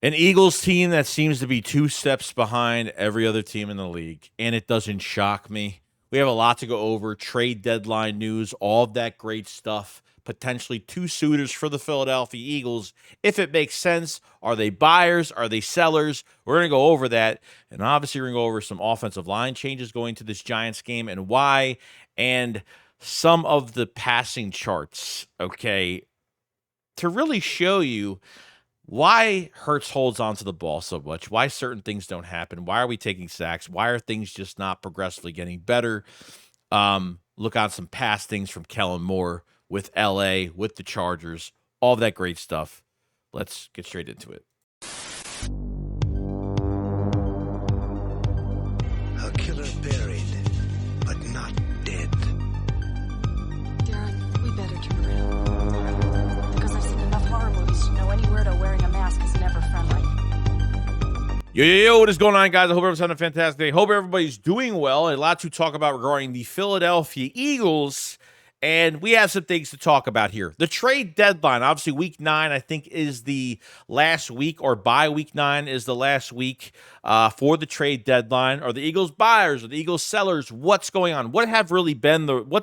An Eagles team that seems to be 2 steps behind every other team in the league, and it doesn't shock me. We have a lot to go over, trade deadline news, all of that great stuff. Potentially 2 suitors for the Philadelphia Eagles. If it makes sense, are they buyers? Are they sellers? We're going to go over that. And obviously, we're going to go over some offensive line changes going to this Giants game and why, and some of the passing charts, okay, to really show you why Hurts holds onto the ball so much, why certain things don't happen, why are we taking sacks, why are things just not progressively getting better. Look on some past things from Kellen Moore with LA, with the Chargers, all of that great stuff. Let's get straight into it. A killer buried, but not dead. Darren, we better turn around. Because I've seen enough horror movies to know any weirdo wearing a mask is never friendly. Yo, what is going on, guys? I hope everyone's having a fantastic day. Hope everybody's doing well. A lot to talk about regarding the Philadelphia Eagles, and we have some things to talk about here. The trade deadline, obviously week 9, I think, is the last week, or by week 9 is the last week for the trade deadline. Are the Eagles buyers? Are the Eagles sellers? What's going on? What's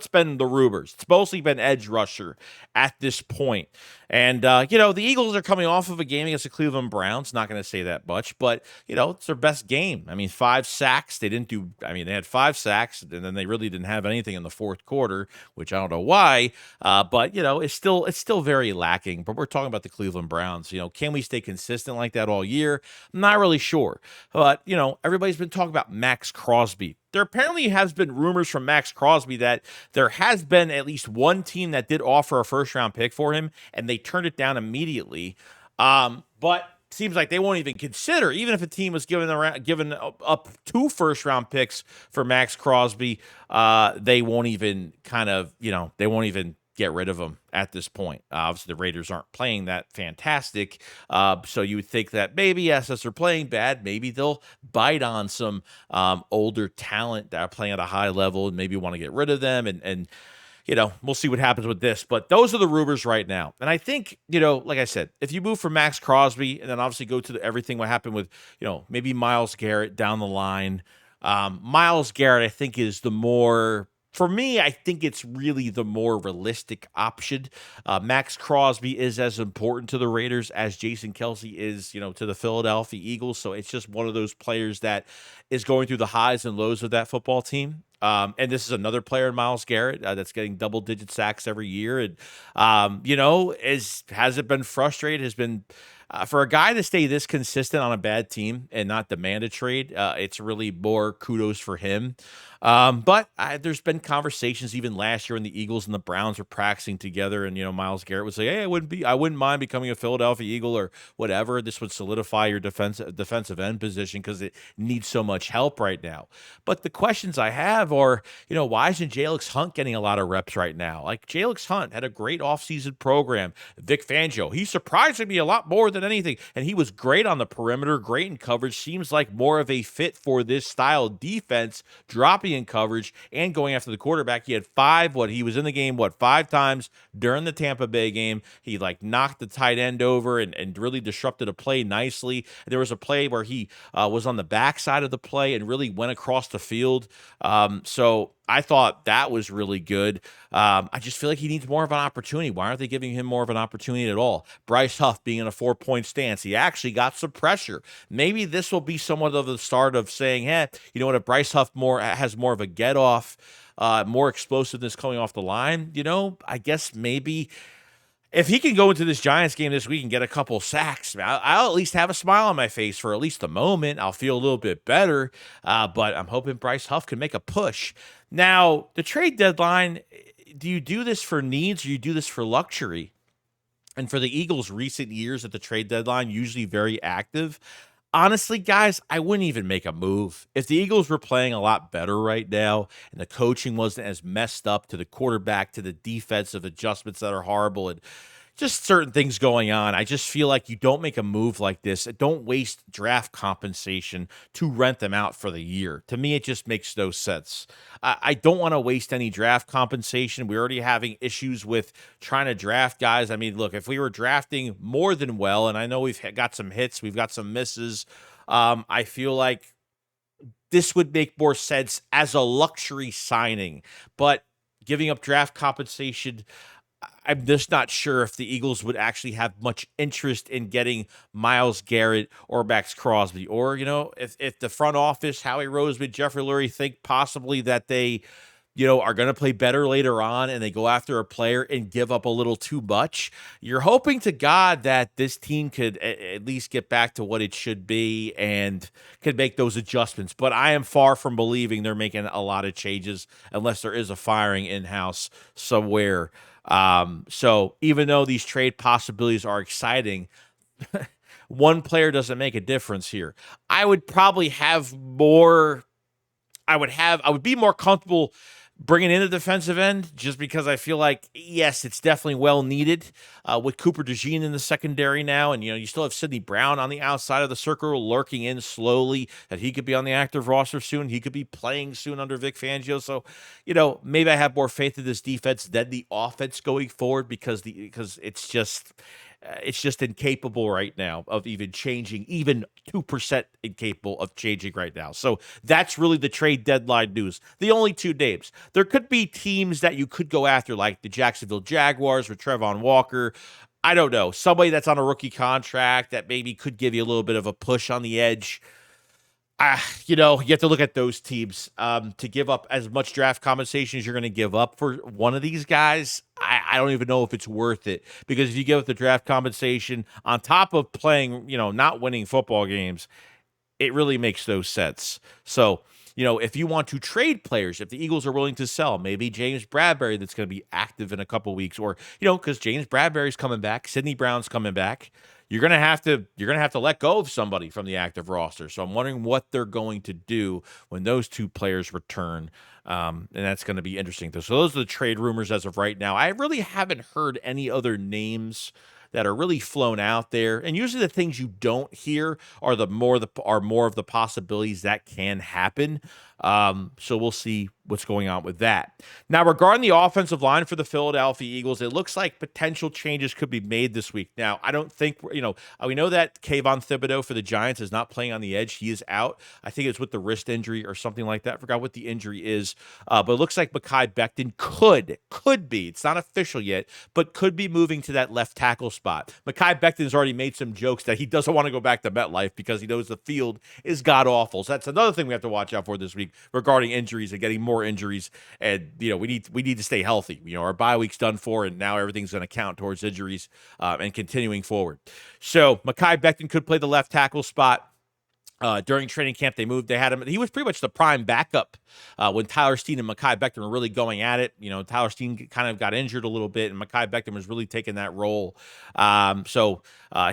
been the rumors? It's mostly been edge rusher at this point. And, the Eagles are coming off of a game against the Cleveland Browns. Not going to say that much, but, it's their best game. I mean, 5 sacks. They had 5 sacks, and then they really didn't have anything in the fourth quarter, which I don't know why. But, it's still very lacking. But we're talking about the Cleveland Browns. Can we stay consistent like that all year? I'm not really sure. But, everybody's been talking about Maxx Crosby. There apparently has been rumors from Maxx Crosby that there has been at least one team that did offer a first-round pick for him, and they turned it down immediately. But seems like they won't even consider, even if a team was given up 2 first-round picks for Maxx Crosby, they won't even get rid of him at this point. Obviously, the Raiders aren't playing that fantastic, so you would think that maybe, yes, as they're playing bad, maybe they'll bite on some older talent that are playing at a high level and maybe want to get rid of them, and we'll see what happens with this. But those are the rumors right now. And I think, like I said, if you move from Maxx Crosby and then obviously go to everything what happened with, maybe Myles Garrett down the line, Myles Garrett, I think, is the more... For me, I think it's really the more realistic option. Maxx Crosby is as important to the Raiders as Jason Kelce is, to the Philadelphia Eagles. So it's just one of those players that is going through the highs and lows of that football team. And this is another player in Myles Garrett that's getting double-digit sacks every year. And, has it been frustrated? Has been... for a guy to stay this consistent on a bad team and not demand a trade, it's really more kudos for him. But there's been conversations even last year when the Eagles and the Browns were practicing together, and Myles Garrett would say, "Hey, I wouldn't mind becoming a Philadelphia Eagle or whatever. This would solidify your defensive end position because it needs so much help right now." But the questions I have are, why isn't Jalix Hunt getting a lot of reps right now? Like, Jalix Hunt had a great offseason program. Vic Fangio, he surprised me a lot more than anything, and he was great on the perimeter, great in coverage. Seems like more of a fit for this style of defense, dropping in coverage and going after the quarterback. He had 5, he was in the game, 5 times during the Tampa Bay game. He knocked the tight end over and really disrupted a play nicely. There was a play where he was on the backside of the play and really went across the field. So I thought that was really good. I just feel like he needs more of an opportunity. Why aren't they giving him more of an opportunity at all? Bryce Huff being in a 4-point stance, he actually got some pressure. Maybe this will be somewhat of the start of saying, hey, if Bryce Huff has more of a get-off, more explosiveness coming off the line, I guess maybe... if he can go into this Giants game this week and get a couple sacks, I'll at least have a smile on my face for at least a moment. I'll feel a little bit better, but I'm hoping Bryce Huff can make a push. Now, the trade deadline, do you do this for needs or you do this for luxury? And for the Eagles' recent years at the trade deadline, usually very active. Honestly, guys, I wouldn't even make a move. If the Eagles were playing a lot better right now and the coaching wasn't as messed up to the quarterback, to the defensive adjustments that are horrible, and just certain things going on. I just feel like you don't make a move like this. Don't waste draft compensation to rent them out for the year. To me, it just makes no sense. I don't want to waste any draft compensation. We're already having issues with trying to draft guys. I mean, look, if we were drafting more than well, and I know we've got some hits, we've got some misses, I feel like this would make more sense as a luxury signing. But giving up draft compensation, I'm just not sure if the Eagles would actually have much interest in getting Myles Garrett or Maxx Crosby. Or, if the front office, Howie Roseman, Jeffrey Lurie, think possibly that they are going to play better later on and they go after a player and give up a little too much. You're hoping to God that this team could at least get back to what it should be and could make those adjustments. But I am far from believing they're making a lot of changes unless there is a firing in-house somewhere. So even though these trade possibilities are exciting, one player doesn't make a difference here. I would probably have more. I would be more comfortable bringing in a defensive end just because I feel like, yes, it's definitely well needed with Cooper DeJean in the secondary now. And, you still have Sidney Brown on the outside of the circle lurking in slowly that he could be on the active roster soon. He could be playing soon under Vic Fangio. So, maybe I have more faith in this defense than the offense going forward because it's just incapable right now of even changing, even 2% incapable of changing right now. So that's really the trade deadline news. The only two names. There could be teams that you could go after, like the Jacksonville Jaguars with Trevon Walker. I don't know. Somebody that's on a rookie contract that maybe could give you a little bit of a push on the edge. You have to look at those teams to give up as much draft compensation as you're going to give up for one of these guys. I don't even know if it's worth it because if you give up the draft compensation on top of playing, not winning football games, it really makes no sense. So, if you want to trade players, if the Eagles are willing to sell, maybe James Bradberry that's going to be active in a couple weeks, or because James Bradberry's coming back, Sidney Brown's coming back. You're gonna have to let go of somebody from the active roster. So I'm wondering what they're going to do when those two players return, and that's going to be interesting. So those are the trade rumors as of right now. I really haven't heard any other names that are really flown out there. And usually the things you don't hear are more of the possibilities that can happen. So we'll see what's going on with that. Now, regarding the offensive line for the Philadelphia Eagles, it looks like potential changes could be made this week. Now, I don't think, we know that Kayvon Thibodeau for the Giants is not playing on the edge. He is out. I think it's with the wrist injury or something like that. I forgot what the injury is. But it looks like Mekhi Becton could be, it's not official yet, but could be moving to that left tackle spot. Mekhi Becton has already made some jokes that he doesn't want to go back to MetLife because he knows the field is god-awful. So that's another thing we have to watch out for this week regarding injuries and getting more injuries. And, we need to stay healthy. Our bye week's done for, and now everything's going to count towards injuries and continuing forward. So Mekhi Becton could play the left tackle spot. During training camp, they had him. He was pretty much the prime backup when Tyler Steen and Mekhi Becton were really going at it. Tyler Steen kind of got injured a little bit, and Mekhi Becton was really taking that role. So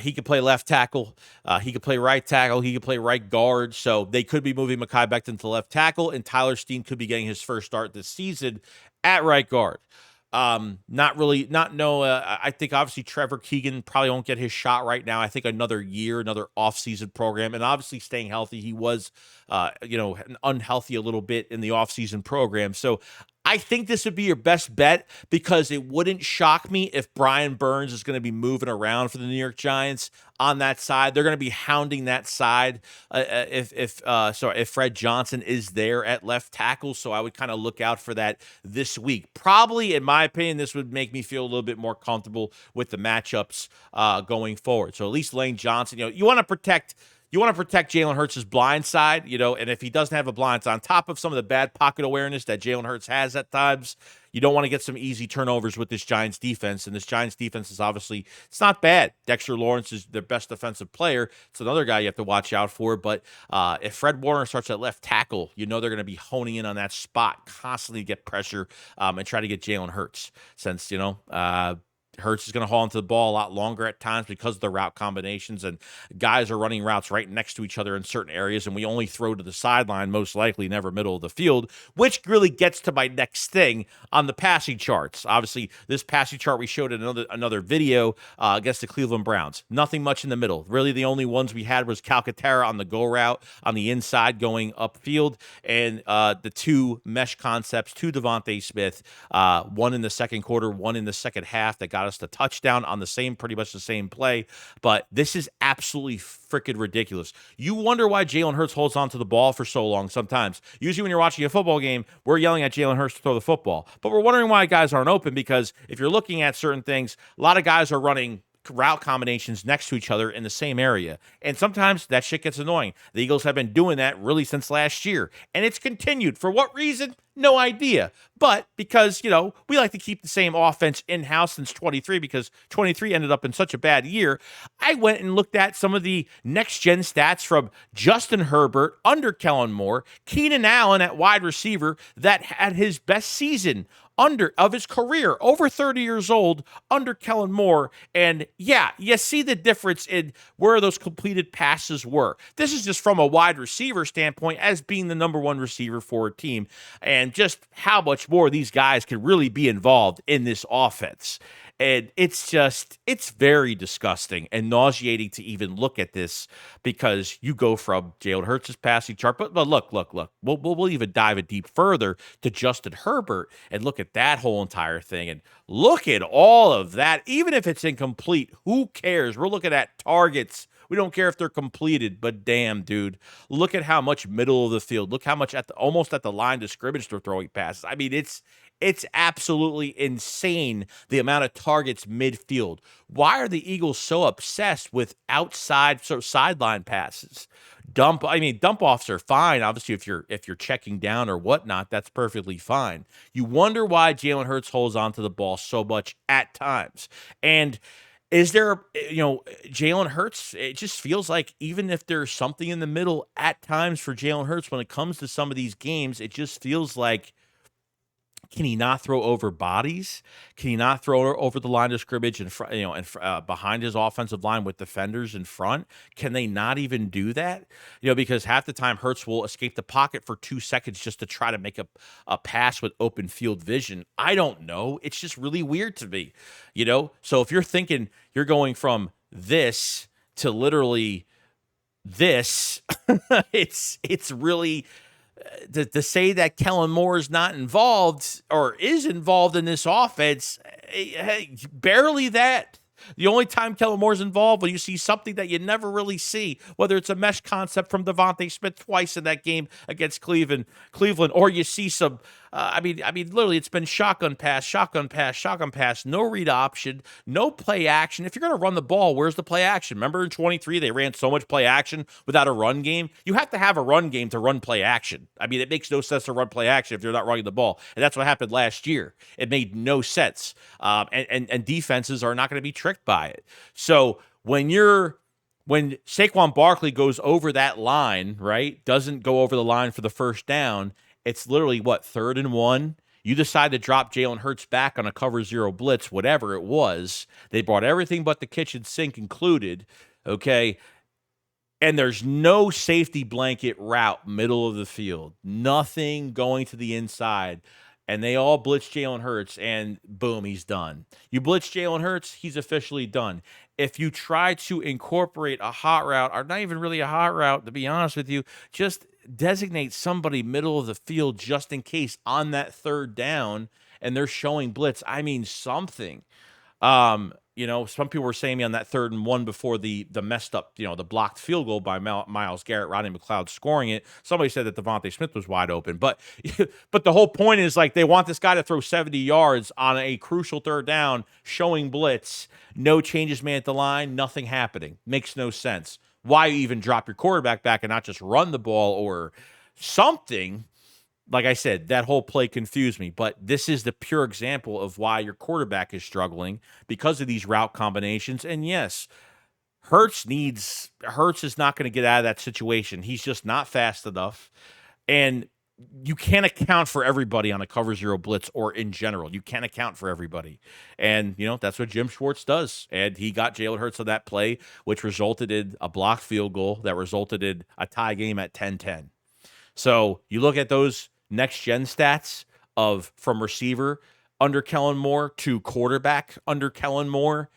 he could play left tackle. He could play right tackle. He could play right guard. So they could be moving Mekhi Becton to left tackle, and Tyler Steen could be getting his first start this season at right guard. I think obviously Trevor Keegan probably won't get his shot right now. I think another year, another offseason program, and obviously staying healthy. He was, unhealthy a little bit in the offseason program. So I think this would be your best bet because it wouldn't shock me if Brian Burns is going to be moving around for the New York Giants on that side. They're going to be hounding that side if Fred Johnson is there at left tackle. So I would kind of look out for that this week. Probably, in my opinion, this would make me feel a little bit more comfortable with the matchups going forward. So at least Lane Johnson, you want to protect Jalen Hurts' blind side, and if he doesn't have a blind side, on top of some of the bad pocket awareness that Jalen Hurts has at times, you don't want to get some easy turnovers with this Giants defense. And this Giants defense is obviously, it's not bad. Dexter Lawrence is their best defensive player. It's another guy you have to watch out for. But if Fred Warner starts at left tackle, they're going to be honing in on that spot, constantly get pressure and try to get Jalen Hurts. Since, Hurts is going to haul into the ball a lot longer at times because of the route combinations, and guys are running routes right next to each other in certain areas, and we only throw to the sideline, most likely never middle of the field, which really gets to my next thing on the passing charts. Obviously, this passing chart we showed in another video against the Cleveland Browns. Nothing much in the middle. Really, the only ones we had was Calcaterra on the go route on the inside going upfield, and the two mesh concepts to Devontae Smith, one in the second quarter, one in the second half, that got us the touchdown on pretty much the same play. But this is absolutely freaking ridiculous. You wonder why Jalen Hurts holds on to the ball for so long sometimes. Usually when you're watching a football game, we're yelling at Jalen Hurts to throw the football. But we're wondering why guys aren't open, because if you're looking at certain things, a lot of guys are running route combinations next to each other in the same area. And sometimes that shit gets annoying. The Eagles have been doing that really since last year. And it's continued. For what reason? No idea. But because, we like to keep the same offense in-house since 23, because 23 ended up in such a bad year, I went and looked at some of the next-gen stats from Justin Herbert under Kellen Moore, Keenan Allen at wide receiver that had his best season of his career, over 30 years old, under Kellen Moore. And yeah, you see the difference in where those completed passes were. This is just from a wide receiver standpoint as being the number one receiver for a team, and just how much more these guys can really be involved in this offense. And it's very disgusting and nauseating to even look at this, because you go from Jalen Hurts' passing chart, but look, we'll even dive it deep further to Justin Herbert and look at that whole entire thing, and look at all of that. Even if it's incomplete, who cares? We're looking at targets. We don't care if they're completed, but damn, dude, look at how much middle of the field. Look how much almost at the line of scrimmage they're throwing passes. I mean, it's absolutely insane, the amount of targets midfield. Why are the Eagles so obsessed with sideline passes? Dump offs are fine. Obviously, if you're checking down or whatnot, that's perfectly fine. You wonder why Jalen Hurts holds onto the ball so much at times. And is there, Jalen Hurts, it just feels like even if there's something in the middle at times for Jalen Hurts when it comes to some of these games, it just feels like, can he not throw over bodies? Can he not throw over the line of scrimmage in front, and behind his offensive line with defenders in front? Can they not even do that? Because half the time Hurts will escape the pocket for 2 seconds just to try to make a pass with open field vision. I don't know. It's just really weird to me, So if you're thinking you're going from this to literally this, it's really. To say that Kellen Moore is not involved or is involved in this offense, barely that. The only time Kellen Moore's involved, when you see something that you never really see, whether it's a mesh concept from Devontae Smith twice in that game against Cleveland, or you see some, literally it's been shotgun pass, no read option, no play action. If you're going to run the ball, where's the play action? Remember in 23, they ran so much play action without a run game? You have to have a run game to run play action. It makes no sense to run play action if you're not running the ball. And that's what happened last year. It made no sense. And defenses are not going to be tricked by it. So when Saquon Barkley goes over that line, right, doesn't go over the line for the first down, it's literally, 3rd and 1? You decide to drop Jalen Hurts back on a cover zero blitz, whatever it was. They brought everything but the kitchen sink included, okay? And there's no safety blanket route middle of the field. Nothing going to the inside. And they all blitz Jalen Hurts, and boom, he's done. You blitz Jalen Hurts, he's officially done. If you try to incorporate a hot route, or not even really a hot route, to be honest with you, just designate somebody middle of the field just in case on that 3rd down, and they're showing blitz. Something. Some people were saying me on that 3rd and 1 before the messed up, the blocked field goal by Myles Garrett, Rodney McLeod scoring it. Somebody said that Devontae Smith was wide open, but the whole point is, like, they want this guy to throw 70 yards on a crucial 3rd down, showing blitz, no changes made at the line, nothing happening. Makes no sense. Why even drop your quarterback back and not just run the ball or something? Like I said, that whole play confused me, but this is the pure example of why your quarterback is struggling, because of these route combinations. And yes, Hurts is not going to get out of that situation. He's just not fast enough. And you can't account for everybody on a cover zero blitz or in general. You can't account for everybody. And, that's what Jim Schwartz does. And he got Jalen Hurts on that play, which resulted in a blocked field goal that resulted in a tie game at 10-10. So you look at those next-gen stats from receiver under Kellen Moore to quarterback under Kellen Moore.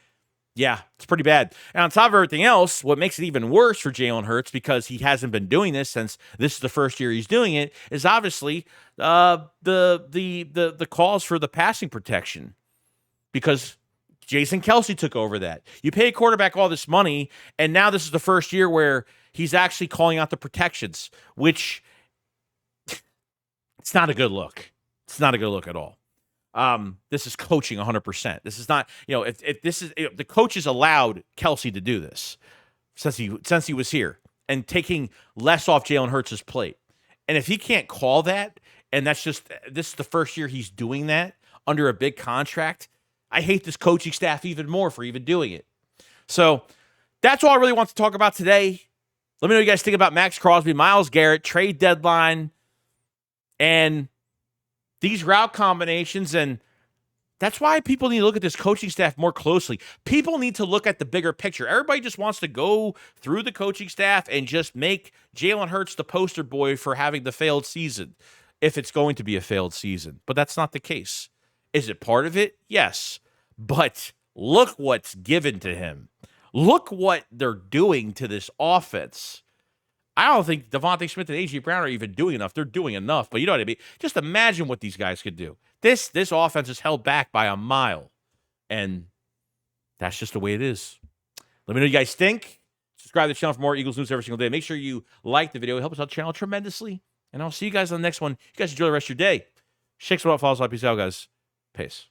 Yeah, it's pretty bad. And on top of everything else, what makes it even worse for Jalen Hurts, because he hasn't been doing this since this is the first year he's doing it, is obviously the calls for the passing protection, because Jason Kelce took over that. You pay a quarterback all this money, and now this is the first year where he's actually calling out the protections, which it's not a good look. It's not a good look at all. This is coaching 100%. This is not, if this is, the coaches allowed Kelce to do this since he was here, and taking less off Jalen Hurts' plate. And if he can't call that, and this is the first year he's doing that under a big contract, I hate this coaching staff even more for even doing it. So that's all I really want to talk about today. Let me know what you guys think about Maxx Crosby, Myles Garrett, trade deadline, and these route combinations. And that's why people need to look at this coaching staff more closely. People need to look at the bigger picture. Everybody just wants to go through the coaching staff and just make Jalen Hurts the poster boy for having the failed season, if it's going to be a failed season. But that's not the case. Is it part of it? Yes. But look what's given to him. Look what they're doing to this offense. I don't think Devontae Smith and A.J. Brown are even doing enough. They're doing enough, but you know what I mean? Just imagine what these guys could do. This offense is held back by a mile, and that's just the way it is. Let me know what you guys think. Subscribe to the channel for more Eagles news every single day. Make sure you like the video. It helps out the channel tremendously, and I'll see you guys on the next one. You guys enjoy the rest of your day. Shakes what up, follows up. Peace out, guys. Peace.